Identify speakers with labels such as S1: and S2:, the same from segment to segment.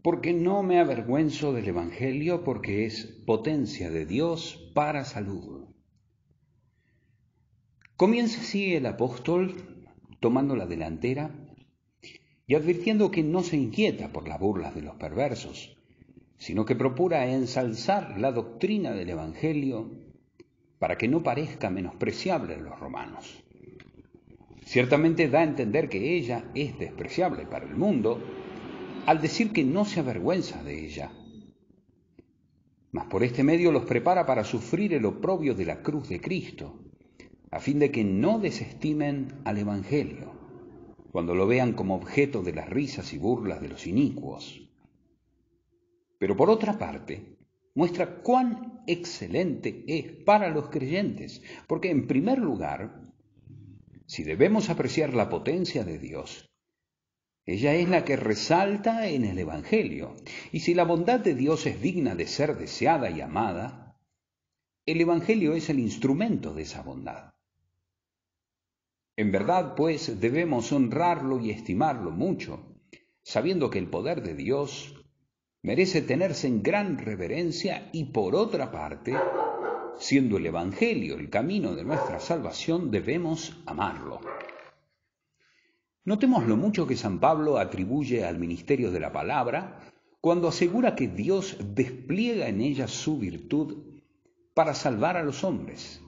S1: porque no me avergüenzo del Evangelio, porque es potencia de Dios para salud. Comienza así el apóstol tomando la delantera y advirtiendo que no se inquieta por las burlas de los perversos, sino que procura ensalzar la doctrina del Evangelio para que no parezca menospreciable a los romanos. Ciertamente da a entender que ella es despreciable para el mundo al decir que no se avergüenza de ella, mas por este medio los prepara para sufrir el oprobio de la cruz de Cristo, a fin de que no desestimen al Evangelio, cuando lo vean como objeto de las risas y burlas de los inicuos. Pero por otra parte, muestra cuán excelente es para los creyentes, porque en primer lugar, si debemos apreciar la potencia de Dios, ella es la que resalta en el Evangelio. Y si la bondad de Dios es digna de ser deseada y amada, el Evangelio es el instrumento de esa bondad. En verdad, pues, debemos honrarlo y estimarlo mucho, sabiendo que el poder de Dios merece tenerse en gran reverencia y, por otra parte, siendo el Evangelio el camino de nuestra salvación, debemos amarlo. Notemos lo mucho que San Pablo atribuye al ministerio de la palabra cuando asegura que Dios despliega en ella su virtud para salvar a los hombres.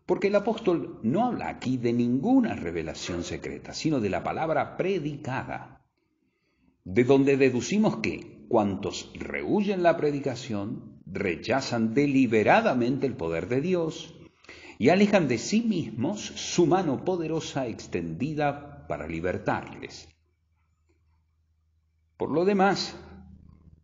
S1: Porque el apóstol no habla aquí de ninguna revelación secreta, sino de la palabra predicada, de donde deducimos que cuantos rehúyen la predicación rechazan deliberadamente el poder de Dios y alejan de sí mismos su mano poderosa extendida para libertarles. Por lo demás,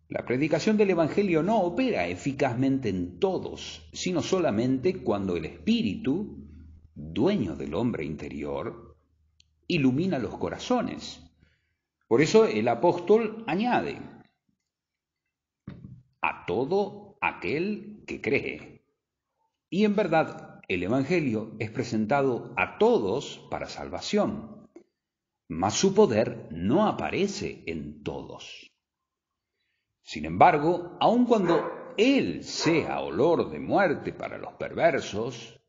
S1: la predicación del Evangelio no opera eficazmente en todos, sino solamente cuando el Espíritu, dueño del hombre interior, ilumina los corazones. Por eso el apóstol añade, a todo aquel que cree. Y en verdad, el Evangelio es presentado a todos para salvación, mas su poder no aparece en todos. Sin embargo, aun cuando Él sea olor de muerte para los perversos,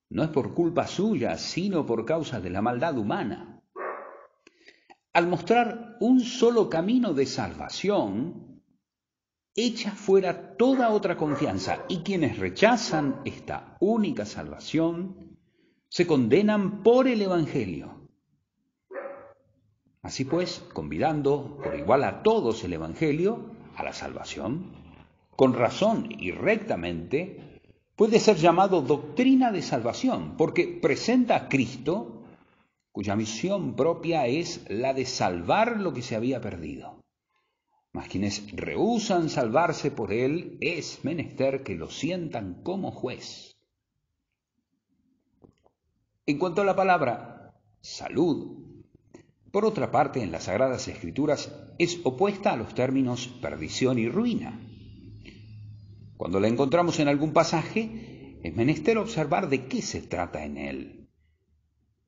S1: no es por culpa suya, sino por causa de la maldad humana. Al mostrar un solo camino de salvación, echa fuera toda otra confianza, y quienes rechazan esta única salvación se condenan por el Evangelio. Así pues, convidando por igual a todos el Evangelio a la salvación, con razón y rectamente, puede ser llamado doctrina de salvación, porque presenta a Cristo, cuya misión propia es la de salvar lo que se había perdido. Mas quienes rehúsan salvarse por Él, es menester que lo sientan como juez. En cuanto a la palabra salud, por otra parte, en las Sagradas Escrituras es opuesta a los términos perdición y ruina. Cuando la encontramos en algún pasaje, es menester observar de qué se trata en él.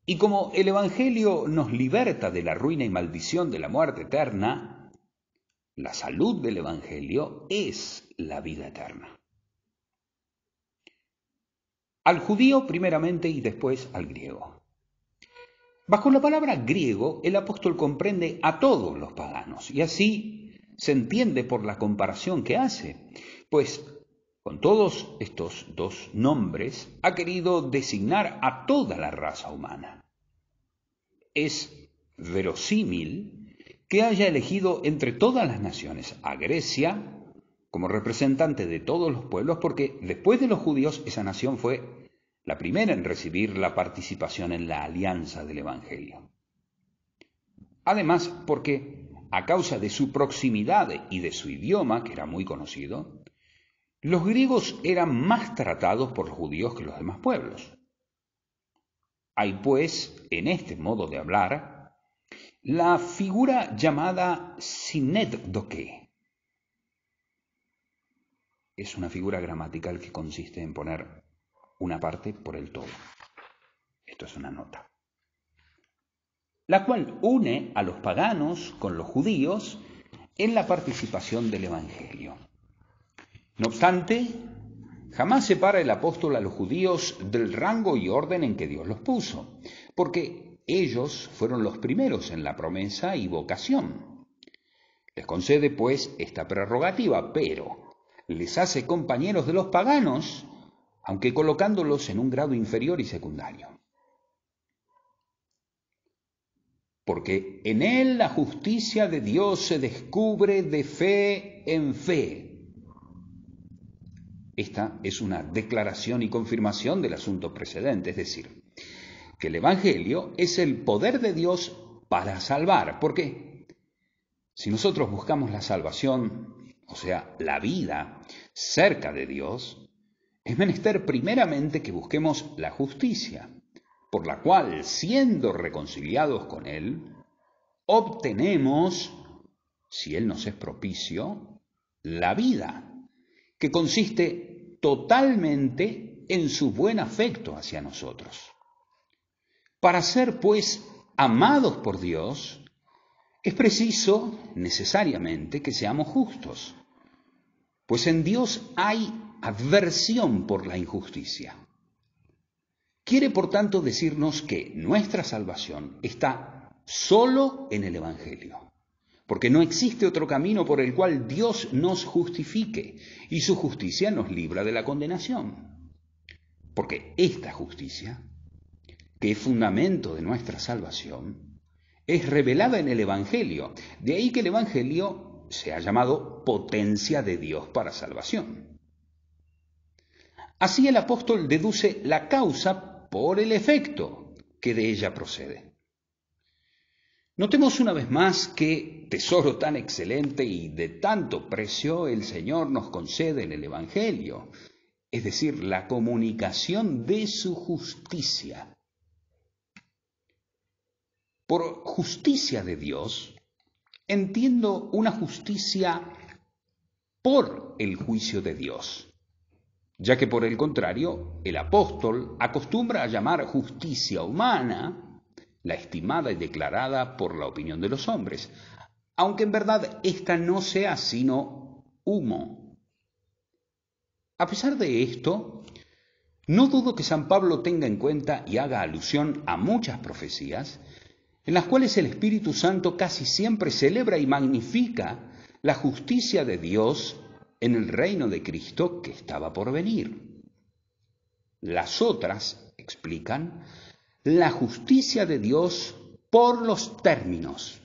S1: Y como el Evangelio nos liberta de la ruina y maldición de la muerte eterna, la salud del Evangelio es la vida eterna. Al judío primeramente y después al griego. Bajo la palabra griego, el apóstol comprende a todos los paganos, y así se entiende por la comparación que hace, pues con todos estos dos nombres ha querido designar a toda la raza humana. Es verosímil que haya elegido entre todas las naciones a Grecia como representante de todos los pueblos, porque después de los judíos esa nación fue la primera en recibir la participación en la alianza del Evangelio. Además, porque a causa de su proximidad y de su idioma, que era muy conocido, los griegos eran más tratados por los judíos que los demás pueblos. Hay, pues, en este modo de hablar, la figura llamada sinédoque. Es una figura gramatical que consiste en poner una parte por el todo. Esto es una nota. La cual une a los paganos con los judíos en la participación del Evangelio. No obstante, jamás separa el apóstol a los judíos del rango y orden en que Dios los puso, porque ellos fueron los primeros en la promesa y vocación. Les concede, pues, esta prerrogativa, pero les hace compañeros de los paganos, aunque colocándolos en un grado inferior y secundario. Porque en él la justicia de Dios se descubre de fe en fe. Esta es una declaración y confirmación del asunto precedente, es decir, que el Evangelio es el poder de Dios para salvar. Porque si nosotros buscamos la salvación, o sea, la vida cerca de Dios, es menester primeramente que busquemos la justicia, por la cual, siendo reconciliados con Él, obtenemos, si Él nos es propicio, la vida, que consiste totalmente en su buen afecto hacia nosotros. Para ser, pues, amados por Dios, es preciso, necesariamente, que seamos justos, pues en Dios hay aversión por la injusticia. Quiere, por tanto, decirnos que nuestra salvación está solo en el Evangelio, porque no existe otro camino por el cual Dios nos justifique y su justicia nos libra de la condenación. Porque esta justicia, que es fundamento de nuestra salvación, es revelada en el Evangelio. De ahí que el Evangelio se ha llamado potencia de Dios para salvación. Así el apóstol deduce la causa por el efecto que de ella procede. Notemos una vez más qué tesoro tan excelente y de tanto precio el Señor nos concede en el Evangelio, es decir, la comunicación de su justicia. Por justicia de Dios, entiendo una justicia por el juicio de Dios, ya que por el contrario, el apóstol acostumbra a llamar justicia humana la estimada y declarada por la opinión de los hombres, aunque en verdad esta no sea sino humo. A pesar de esto, no dudo que San Pablo tenga en cuenta y haga alusión a muchas profecías en las cuales el Espíritu Santo casi siempre celebra y magnifica la justicia de Dios en el reino de Cristo que estaba por venir. Las otras explican la justicia de Dios por los términos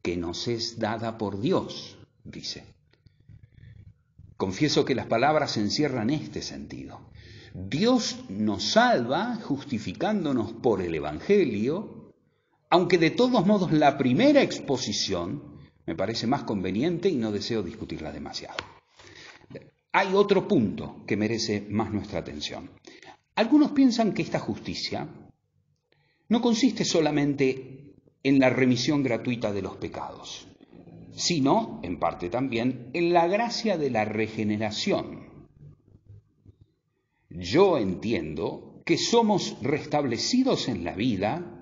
S1: que nos es dada por Dios, dice. Confieso que las palabras encierran este sentido. Dios nos salva justificándonos por el Evangelio, aunque de todos modos la primera exposición me parece más conveniente y no deseo discutirla demasiado. Hay otro punto que merece más nuestra atención. Algunos piensan que esta justicia no consiste solamente en la remisión gratuita de los pecados, sino, en parte también, en la gracia de la regeneración. Yo entiendo que somos restablecidos en la vida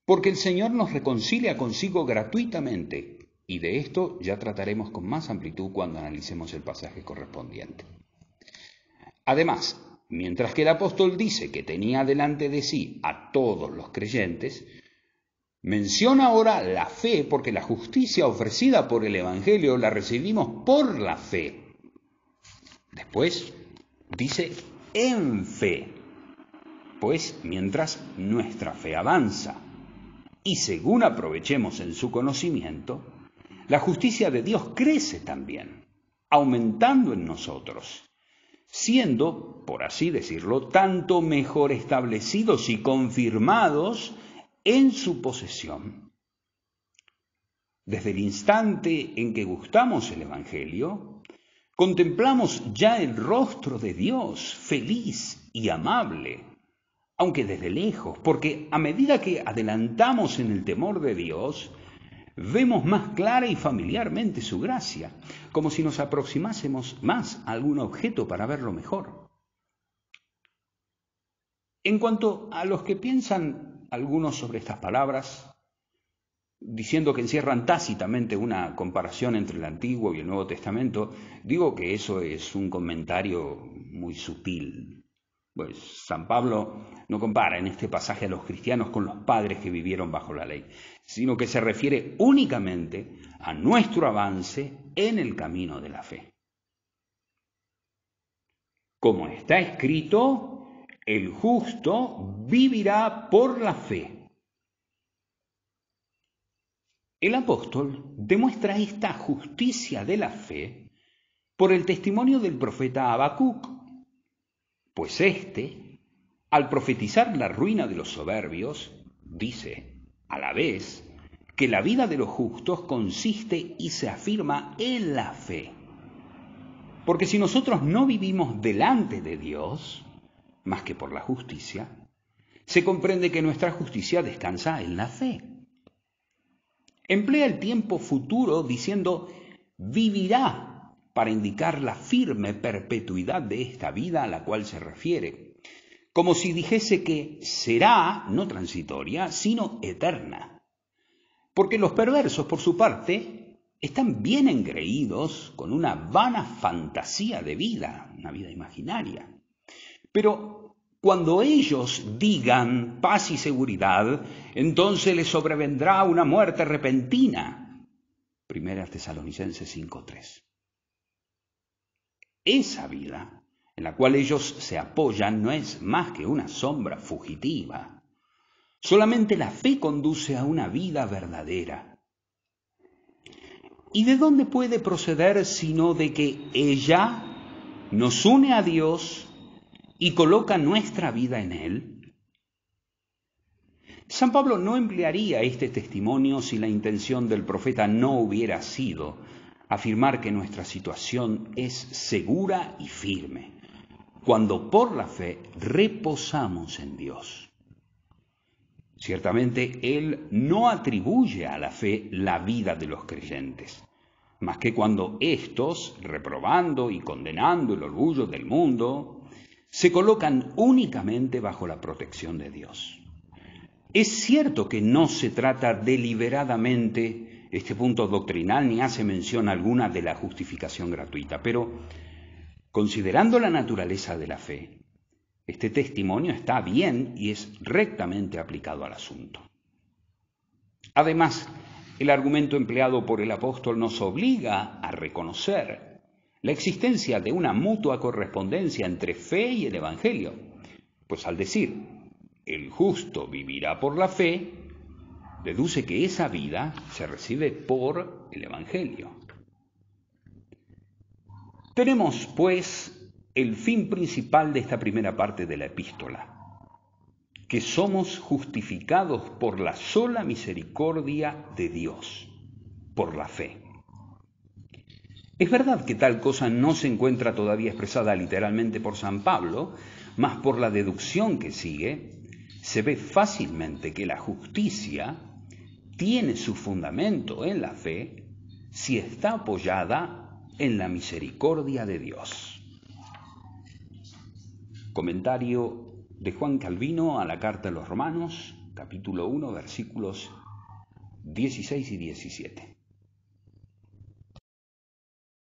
S1: porque el Señor nos reconcilia consigo gratuitamente, y de esto ya trataremos con más amplitud cuando analicemos el pasaje correspondiente. Además, mientras que el apóstol dice que tenía delante de sí a todos los creyentes, menciona ahora la fe, porque la justicia ofrecida por el Evangelio la recibimos por la fe. Después dice en fe, pues mientras nuestra fe avanza y según aprovechemos en su conocimiento, la justicia de Dios crece también, aumentando en nosotros, siendo, por así decirlo, tanto mejor establecidos y confirmados en su posesión. Desde el instante en que gustamos el Evangelio, contemplamos ya el rostro de Dios feliz y amable, aunque desde lejos, porque a medida que adelantamos en el temor de Dios, vemos más clara y familiarmente su gracia, como si nos aproximásemos más a algún objeto para verlo mejor. En cuanto a los que piensan algunos sobre estas palabras, diciendo que encierran tácitamente una comparación entre el Antiguo y el Nuevo Testamento, digo que eso es un comentario muy sutil. Pues San Pablo no compara en este pasaje a los cristianos con los padres que vivieron bajo la ley, sino que se refiere únicamente a nuestro avance en el camino de la fe. Como está escrito, el justo vivirá por la fe. El apóstol demuestra esta justicia de la fe por el testimonio del profeta Habacuc, pues éste, al profetizar la ruina de los soberbios, dice, a la vez, que la vida de los justos consiste y se afirma en la fe. Porque si nosotros no vivimos delante de Dios, más que por la justicia, se comprende que nuestra justicia descansa en la fe. Emplea el tiempo futuro diciendo vivirá para indicar la firme perpetuidad de esta vida a la cual se refiere, como si dijese que será no transitoria, sino eterna. Porque los perversos, por su parte, están bien engreídos con una vana fantasía de vida, una vida imaginaria. Pero cuando ellos digan paz y seguridad, entonces les sobrevendrá una muerte repentina. 1 Tesalonicenses 5:3. Esa vida en la cual ellos se apoyan no es más que una sombra fugitiva. Solamente la fe conduce a una vida verdadera. ¿Y de dónde puede proceder sino de que ella nos une a Dios y coloca nuestra vida en Él? San Pablo no emplearía este testimonio si la intención del profeta no hubiera sido afirmar que nuestra situación es segura y firme, cuando por la fe reposamos en Dios. Ciertamente, Él no atribuye a la fe la vida de los creyentes, más que cuando éstos, reprobando y condenando el orgullo del mundo, se colocan únicamente bajo la protección de Dios. Es cierto que no se trata deliberadamente este punto doctrinal ni hace mención alguna de la justificación gratuita, pero considerando la naturaleza de la fe, este testimonio está bien y es rectamente aplicado al asunto. Además, el argumento empleado por el apóstol nos obliga a reconocer la existencia de una mutua correspondencia entre fe y el Evangelio, pues al decir el justo vivirá por la fe, deduce que esa vida se recibe por el Evangelio. Tenemos, pues, el fin principal de esta primera parte de la epístola, que somos justificados por la sola misericordia de Dios, por la fe. Es verdad que tal cosa no se encuentra todavía expresada literalmente por San Pablo, mas por la deducción que sigue, se ve fácilmente que la justicia tiene su fundamento en la fe si está apoyada en la misericordia de Dios. Comentario de Juan Calvino a la carta a los Romanos, capítulo 1, versículos 16 y 17.